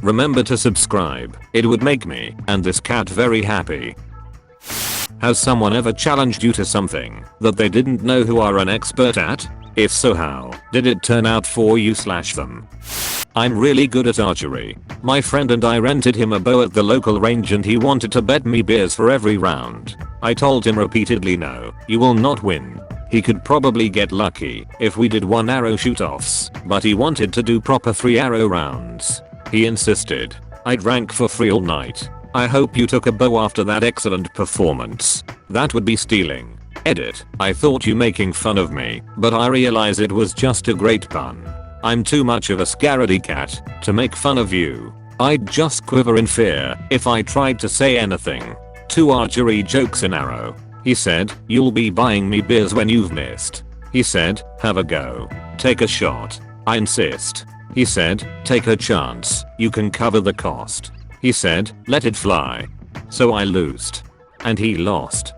Remember to subscribe. It would make me and this cat very happy. Has someone ever challenged you to something that they didn't know who are an expert at? If so, how did it turn out for you/them? I'm really good at archery. My friend and I rented him a bow at the local range and he wanted to bet me beers for every round. I told him repeatedly, no, you will not win. He could probably get lucky if we did 1 arrow shoot-offs, but he wanted to do proper 3 arrow rounds. He insisted. I drank for free all night. I hope you took a bow after that excellent performance. That would be stealing. Edit. I thought you making fun of me, but I realize it was just a great pun. I'm too much of a scaredy cat to make fun of you. I'd just quiver in fear if I tried to say anything. 2 archery jokes in arrow. He said, you'll be buying me beers when you've missed. He said, have a go. Take a shot. I insist. He said, take a chance. You can cover the cost. He said, let it fly. So I loosed. And he lost.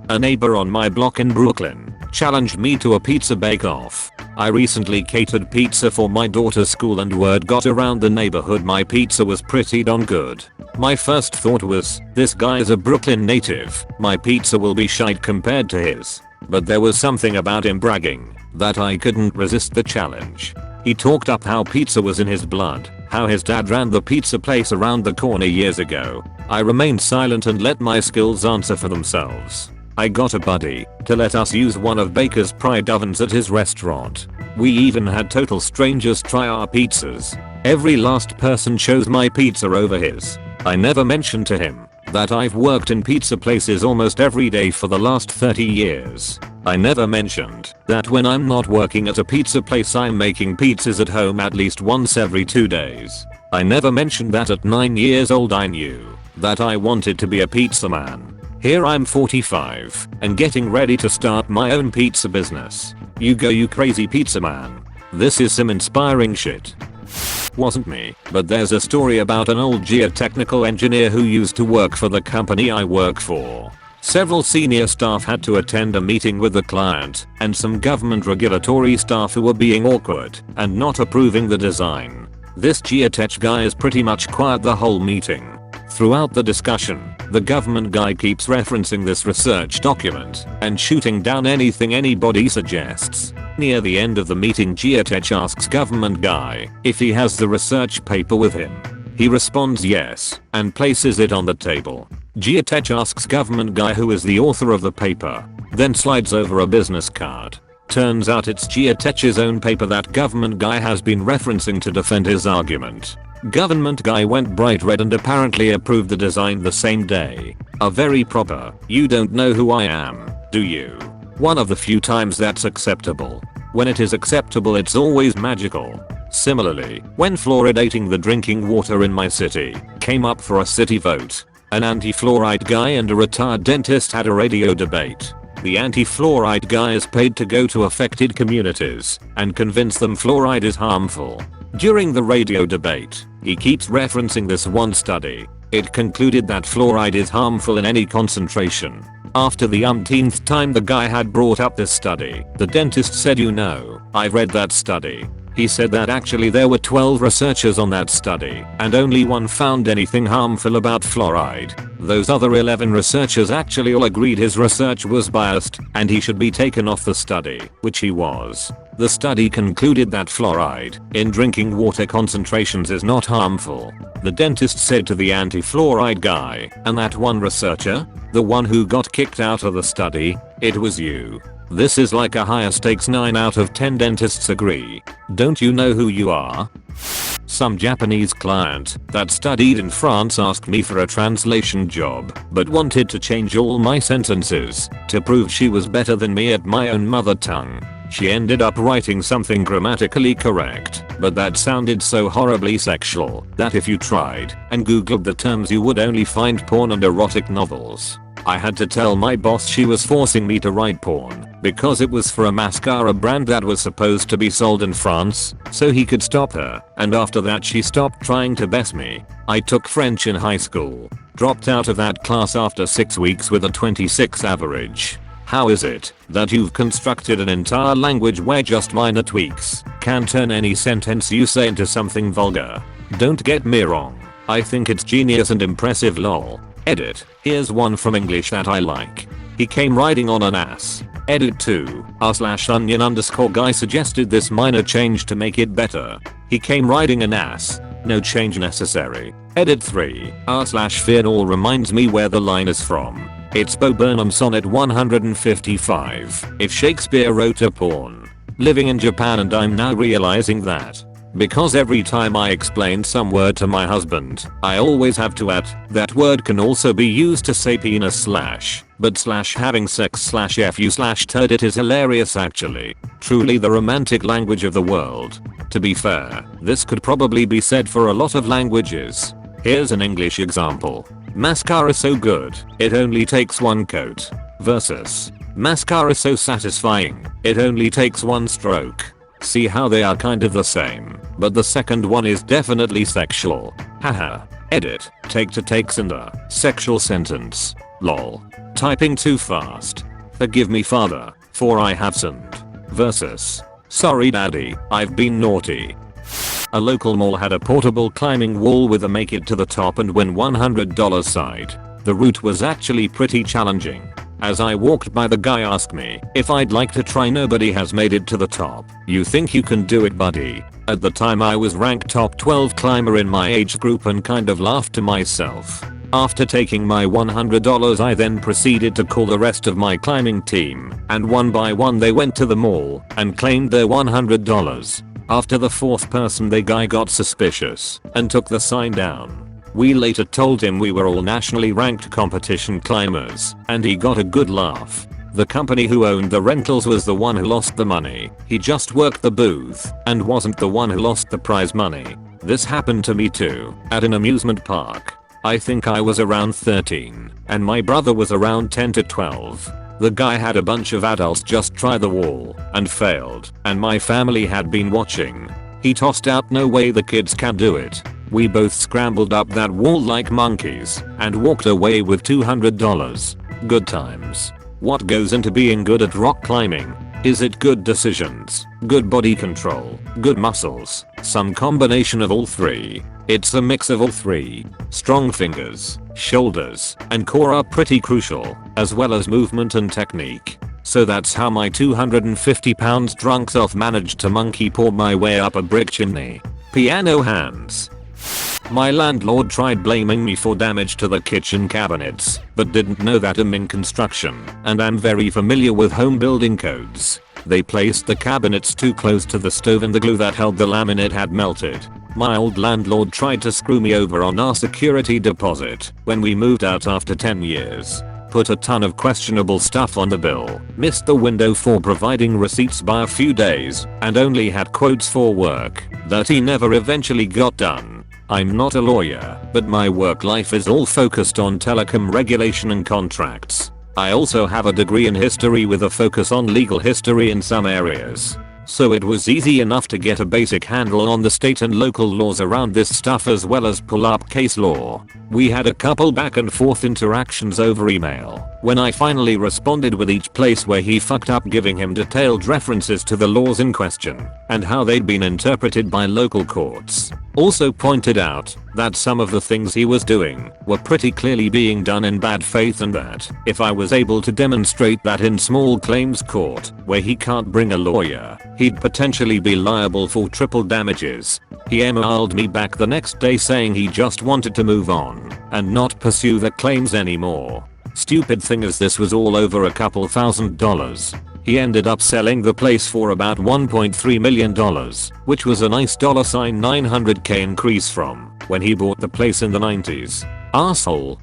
A neighbor on my block in Brooklyn challenged me to a pizza bake-off. I recently catered pizza for my daughter's school and word got around the neighborhood my pizza was pretty darn good. My first thought was, this guy is a Brooklyn native, my pizza will be shite compared to his. But there was something about him bragging that I couldn't resist the challenge. He talked up how pizza was in his blood, how his dad ran the pizza place around the corner years ago. I remained silent and let my skills answer for themselves. I got a buddy to let us use one of Baker's Pride ovens at his restaurant. We even had total strangers try our pizzas. Every last person chose my pizza over his. I never mentioned to him that I've worked in pizza places almost every day for the last 30 years. I never mentioned that when I'm not working at a pizza place I'm making pizzas at home at least once every 2 days. I never mentioned that at 9 years old I knew that I wanted to be a pizza man. Here I'm 45 and getting ready to start my own pizza business. You go you crazy pizza man. This is some inspiring shit. Wasn't me, but there's a story about an old geotechnical engineer who used to work for the company I work for. Several senior staff had to attend a meeting with the client and some government regulatory staff who were being awkward and not approving the design. This geotech guy is pretty much quiet the whole meeting. Throughout the discussion, the government guy keeps referencing this research document and shooting down anything anybody suggests. Near the end of the meeting, geotech asks government guy if he has the research paper with him. He responds yes and places it on the table. Geotech asks government guy who is the author of the paper, then slides over a business card. Turns out it's geotech's own paper that government guy has been referencing to defend his argument. Government guy went bright red and apparently approved the design the same day. A very proper, you don't know who I am, do you? One of the few times that's acceptable. When it is acceptable it's always magical. Similarly, when fluoridating the drinking water in my city came up for a city vote, an anti-fluoride guy and a retired dentist had a radio debate. The anti-fluoride guy is paid to go to affected communities and convince them fluoride is harmful. During the radio debate, he keeps referencing this one study. It concluded that fluoride is harmful in any concentration. After the umpteenth time the guy had brought up this study, the dentist said, you know, I've read that study. He said that actually there were 12 researchers on that study and only one found anything harmful about fluoride. Those other 11 researchers actually all agreed his research was biased and he should be taken off the study, which he was. The study concluded that fluoride in drinking water concentrations is not harmful. The dentist said to the anti-fluoride guy, and that one researcher? The one who got kicked out of the study? It was you. This is like a higher stakes 9 out of 10 dentists agree. Don't you know who you are? Some Japanese client that studied in France asked me for a translation job, but wanted to change all my sentences to prove she was better than me at my own mother tongue. She ended up writing something grammatically correct, but that sounded so horribly sexual that if you tried and googled the terms you would only find porn and erotic novels. I had to tell my boss she was forcing me to write porn because it was for a mascara brand that was supposed to be sold in France, so he could stop her, and after that she stopped trying to best me. I took French in high school, dropped out of that class after 6 weeks with a 26 average. How is it that you've constructed an entire language where just minor tweaks can turn any sentence you say into something vulgar? Don't get me wrong, I think it's genius and impressive lol. Edit. Here's one from English that I like. He came riding on an ass. Edit 2. r/onion_guy suggested this minor change to make it better. He came riding an ass. No change necessary. Edit 3. r/fearnall reminds me where the line is from. It's Bo Burnham Sonnet 155. If Shakespeare wrote a porn. Living in Japan, and I'm now realizing that. Because every time I explain some word to my husband, I always have to add, that word can also be used to say penis slash, but slash having sex slash fu slash turd. It is hilarious actually. Truly the romantic language of the world. To be fair, this could probably be said for a lot of languages. Here's an English example. Mascara so good, it only takes one coat. Versus mascara so satisfying, it only takes one stroke. See how they are kind of the same, but the second one is definitely sexual. Haha. Edit. Take to takes in the sexual sentence. Lol. Typing too fast. Forgive me father, for I have sinned. Versus sorry daddy, I've been naughty. A local mall had a portable climbing wall with a make it to the top and win $100 side. The route was actually pretty challenging. As I walked by, the guy asked me if I'd like to try. Nobody has made it to the top. You think you can do it, buddy? At the time I was ranked top 12 climber in my age group and kind of laughed to myself. After taking my $100 I then proceeded to call the rest of my climbing team, and one by one they went to the mall and claimed their $100. After the fourth person the guy got suspicious and took the sign down. We later told him we were all nationally ranked competition climbers, and he got a good laugh. The company who owned the rentals was the one who lost the money. He just worked the booth and wasn't the one who lost the prize money. This happened to me too, at an amusement park. I think I was around 13, and my brother was around 10 to 12. The guy had a bunch of adults just try the wall and failed, and my family had been watching. He tossed out, "No way, the kids can do it." We both scrambled up that wall like monkeys and walked away with $200. Good times. What goes into being good at rock climbing? Is it good decisions, good body control, good muscles, some combination of all three? It's a mix of all three. Strong fingers, shoulders, and core are pretty crucial, as well as movement and technique. So that's how my 250 pounds drunk self managed to monkey paw my way up a brick chimney. Piano hands. My landlord tried blaming me for damage to the kitchen cabinets, but didn't know that I'm in construction and I'm very familiar with home building codes. They placed the cabinets too close to the stove and the glue that held the laminate had melted. My old landlord tried to screw me over on our security deposit when we moved out after 10 years. Put a ton of questionable stuff on the bill, missed the window for providing receipts by a few days, and only had quotes for work that he never eventually got done. I'm not a lawyer, but my work life is all focused on telecom regulation and contracts. I also have a degree in history with a focus on legal history in some areas. So it was easy enough to get a basic handle on the state and local laws around this stuff, as well as pull up case law. We had a couple back and forth interactions over email, when I finally responded with each place where he fucked up, giving him detailed references to the laws in question and how they'd been interpreted by local courts. Also pointed out that some of the things he was doing were pretty clearly being done in bad faith, and that if I was able to demonstrate that in small claims court, where he can't bring a lawyer, he'd potentially be liable for triple damages. He emailed me back the next day saying he just wanted to move on and not pursue the claims anymore. Stupid thing is, this was all over a couple $1,000s. He ended up selling the place for about $1.3 million, which was a nice $900k increase from when he bought the place in the 90s. Asshole.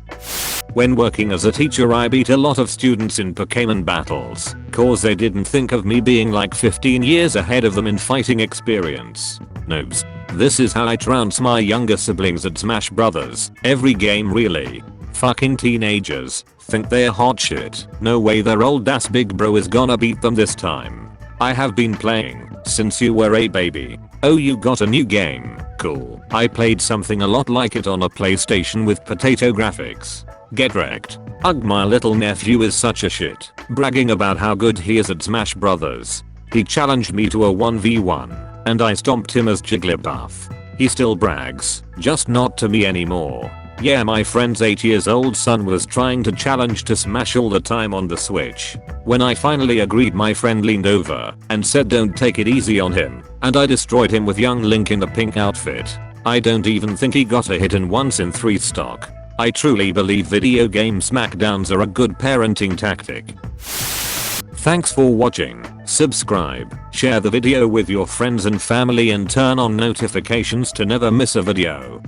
When working as a teacher, I beat a lot of students in Pokemon battles, cause they didn't think of me being like 15 years ahead of them in fighting experience. Noobs. This is how I trounce my younger siblings at Smash Brothers. Every game really. Fucking teenagers think they're hot shit. No way their old ass big bro is gonna beat them this time. I have been playing since you were a baby. Oh, you got a new game? Cool. I played something a lot like it on a PlayStation with potato graphics. Get wrecked. Ugh, my little nephew is such a shit, bragging about how good he is at Smash Brothers. He challenged me to a 1v1, and I stomped him as Jigglypuff. He still brags, just not to me anymore. Yeah, my friend's 8 years old son was trying to challenge to smash all the time on the Switch. When I finally agreed, my friend leaned over and said don't take it easy on him, and I destroyed him with young Link in the pink outfit. I don't even think he got a hit in once in 3 stock. I truly believe video game smackdowns are a good parenting tactic. Thanks for watching. Subscribe, share the video with your friends and family and turn on notifications to never miss a video.